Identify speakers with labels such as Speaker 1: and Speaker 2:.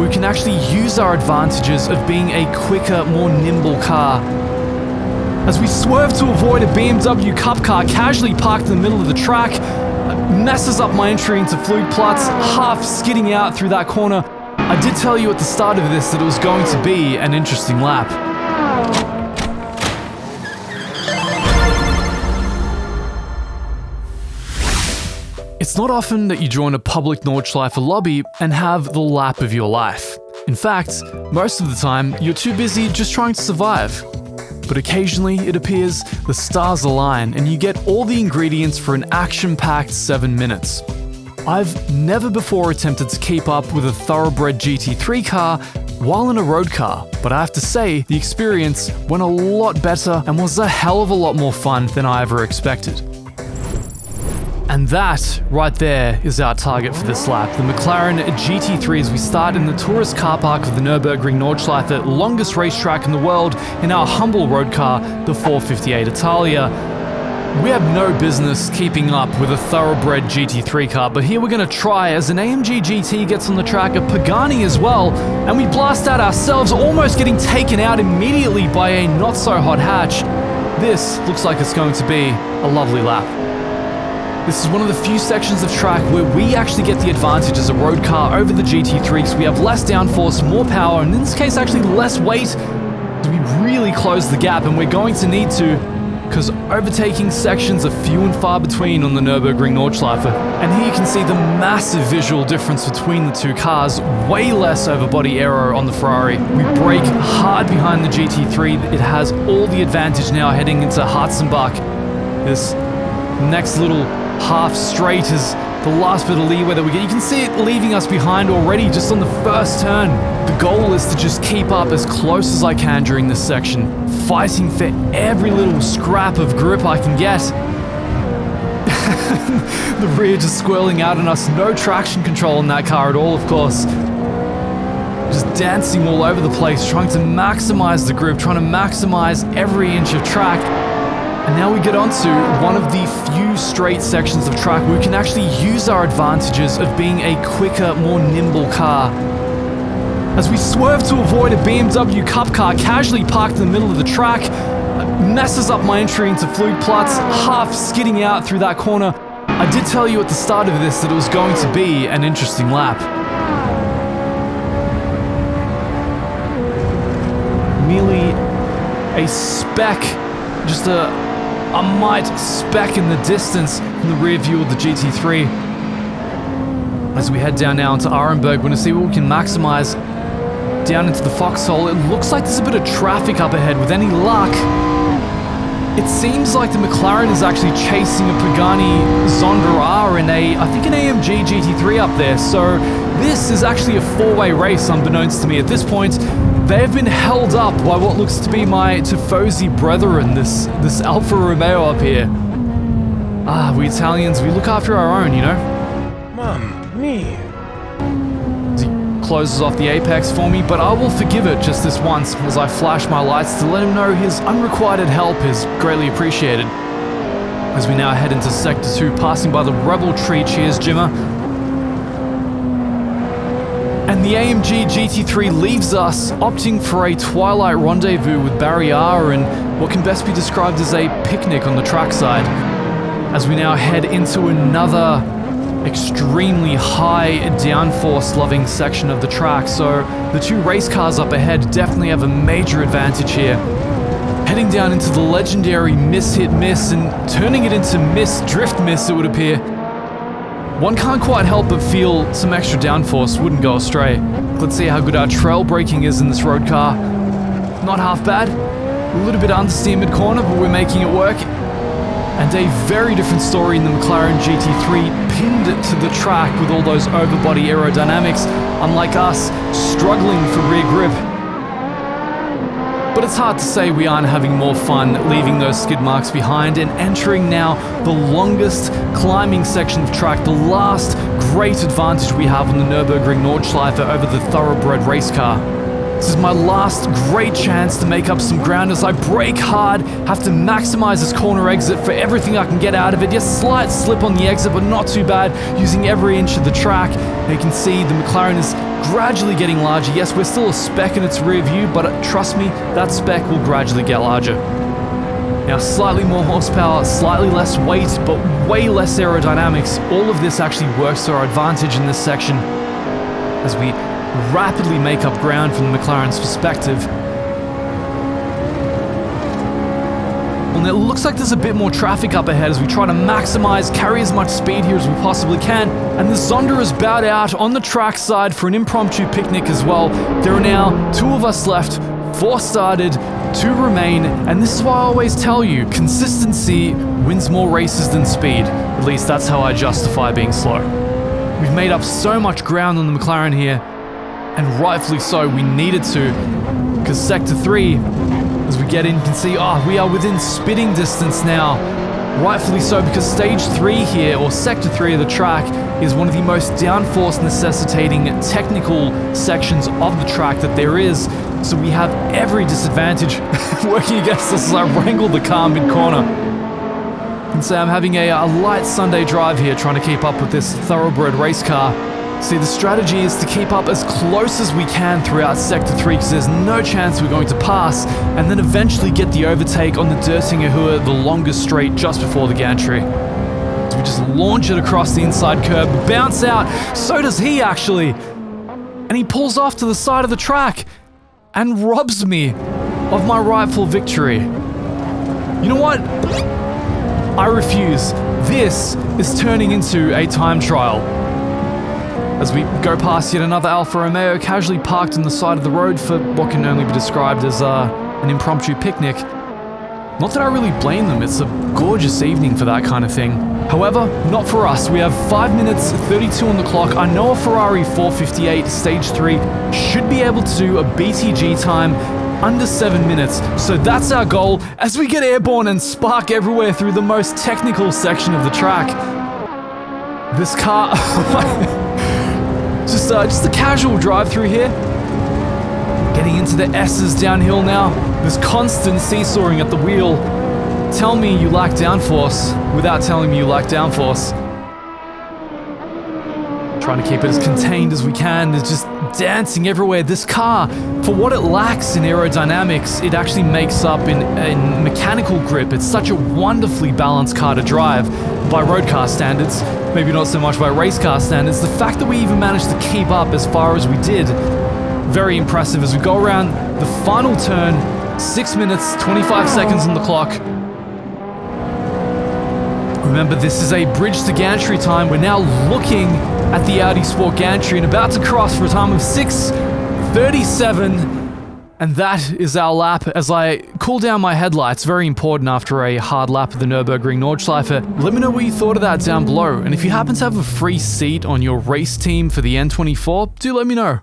Speaker 1: where we can actually use our advantages of being a quicker, more nimble car. As we swerve to avoid a BMW Cup car casually parked in the middle of the track, messes up my entry into Flugplatz, half skidding out through that corner. I did tell you at the start of this that it was going to be an interesting lap. It's not often that you join a public Nordschleife lobby and have the lap of your life. In fact, most of the time, you're too busy just trying to survive. But occasionally, it appears the stars align and you get all the ingredients for an action-packed 7 minutes. I've never before attempted to keep up with a thoroughbred GT3 car while in a road car, but I have to say, the experience went a lot better and was a hell of a lot more fun than I ever expected. And that, right there, is our target for this lap. The Mclaren GT3 as we start in the tourist car park of the Nurburgring Nordschleife, longest racetrack in the world, in our humble road car, the 458 Italia. We have no business keeping up with a thoroughbred GT3 car, but here we're going to try as an AMG GT gets on the track, a Pagani as well, and we blast out ourselves, almost getting taken out immediately by a not-so-hot hatch. This looks like it's going to be a lovely lap. This is one of the few sections of track where we actually get the advantage as a road car over the GT3 because we have less downforce, more power, and in this case actually less weight to be really close the gap, and we're going to need to, because overtaking sections are few and far between on the Nurburgring Nordschleife. And here you can see the massive visual difference between the two cars, way less overbody aero on the Ferrari. We brake hard behind the GT3, it has all the advantage now heading into Heusinkveld. This next little half straight is the last bit of leeway that we get. You can see it leaving us behind already just on the first turn. The goal is to just keep up as close as I can during this section, fighting for every little scrap of grip I can get. The rear just squirreling out on us, no traction control in that car at all, of course. Just dancing all over the place, trying to maximize the grip, trying to maximize every inch of track. And now we get onto one of the few straight sections of track where we can actually use our advantages of being a quicker, more nimble car. As we swerve to avoid a BMW Cup car casually parked in the middle of the track, messes up my entry into Flugplatz, half skidding out through that corner. I did tell you at the start of this that it was going to be an interesting lap. Merely a speck, just a mite speck in the distance from the rear view of the GT3. As we head down now into Nurburgring, we're going to see what we can maximize down into the foxhole. It looks like there's a bit of traffic up ahead. With any luck, it seems like the McLaren is actually chasing a Pagani Zonda R in I think an AMG GT3 up there. So this is actually a four-way race, unbeknownst to me at this point. They have been held up by what looks to be my Tifosi brethren, this Alfa Romeo up here. We Italians, we look after our own, you know?
Speaker 2: Mamma mia.
Speaker 1: He closes off the apex for me, but I will forgive it just this once as I flash my lights to let him know his unrequited help is greatly appreciated. As we now head into Sector 2, passing by the Rebel Tree. Cheers, Jimmer. And the AMG GT3 leaves us, opting for a twilight rendezvous with Barrier and what can best be described as a picnic on the trackside. As we now head into another extremely high downforce loving section of the track, so the two race cars up ahead definitely have a major advantage here. Heading down into the legendary miss hit miss and turning it into miss drift miss, it would appear. One can't quite help but feel some extra downforce wouldn't go astray. Let's see how good our trail braking is in this road car. Not half bad. A little bit understeer mid-corner, but we're making it work. And a very different story in the Mclaren GT3, pinned to the track with all those overbody aerodynamics, unlike us, struggling for rear grip. But it's hard to say we aren't having more fun leaving those skid marks behind and entering now the longest climbing section of track, the last great advantage we have on the Nurburgring Nordschleife over the thoroughbred race car. This is my last great chance to make up some ground as I brake hard, have to maximize this corner exit for everything I can get out of it. Yes, slight slip on the exit, but not too bad, using every inch of the track. And you can see the McLaren is gradually getting larger. Yes, we're still a speck in its rear view, but trust me, that speck will gradually get larger. Now, slightly more horsepower, slightly less weight, but way less aerodynamics. All of this actually works to our advantage in this section as we rapidly make up ground from the McLaren's perspective. And it looks like there's a bit more traffic up ahead as we try to maximize, carry as much speed here as we possibly can. And the Zonda is bowed out on the track side for an impromptu picnic as well. There are now 2 of us left, 4 started, 2 remain, and this is why I always tell you, consistency wins more races than speed. At least that's how I justify being slow. We've made up so much ground on the McLaren here, and rightfully so, we needed to, because Sector 3, as we get in, you can see, we are within spitting distance now. Rightfully so, because Stage 3 here, or Sector 3 of the track, is one of the most downforce necessitating technical sections of the track that there is. So we have every disadvantage working against us as I wrangle the car mid-corner. You can say I'm having a light Sunday drive here, trying to keep up with this thoroughbred race car. See, the strategy is to keep up as close as we can throughout Sector 3 because there's no chance we're going to pass, and then eventually get the overtake on the Dertingahua, the longest straight just before the gantry. So we just launch it across the inside curb, bounce out, so does he actually, and he pulls off to the side of the track and robs me of my rightful victory. You know what? I refuse. This is turning into a time trial. As we go past yet another Alfa Romeo casually parked on the side of the road for what can only be described as an impromptu picnic. Not that I really blame them, it's a gorgeous evening for that kind of thing. However, not for us. We have 5 minutes 32 on the clock. I know a Ferrari 458 Stage 3 should be able to do a BTG time under 7 minutes. So that's our goal as we get airborne and spark everywhere through the most technical section of the track. This car... Just a casual drive through here. Getting into the S's downhill now. This constant seesawing at the wheel. Tell me you lack downforce without telling me you lack downforce. Trying to keep it as contained as we can. It's just dancing everywhere. This car, for what it lacks in aerodynamics, it actually makes up in mechanical grip. It's such a wonderfully balanced car to drive by road car standards. Maybe not so much by race car standards. The fact that we even managed to keep up as far as we did, very impressive. As we go around the final turn, 6 minutes, 25 seconds on the clock. Remember, this is a bridge to gantry time. We're now looking at the Audi Sport gantry and about to cross for a time of 6:37. And that is our lap as I cool down my headlights. Very important after a hard lap of the Nurburgring Nordschleife. Let me know what you thought of that down below. And if you happen to have a free seat on your race team for the N24, do let me know.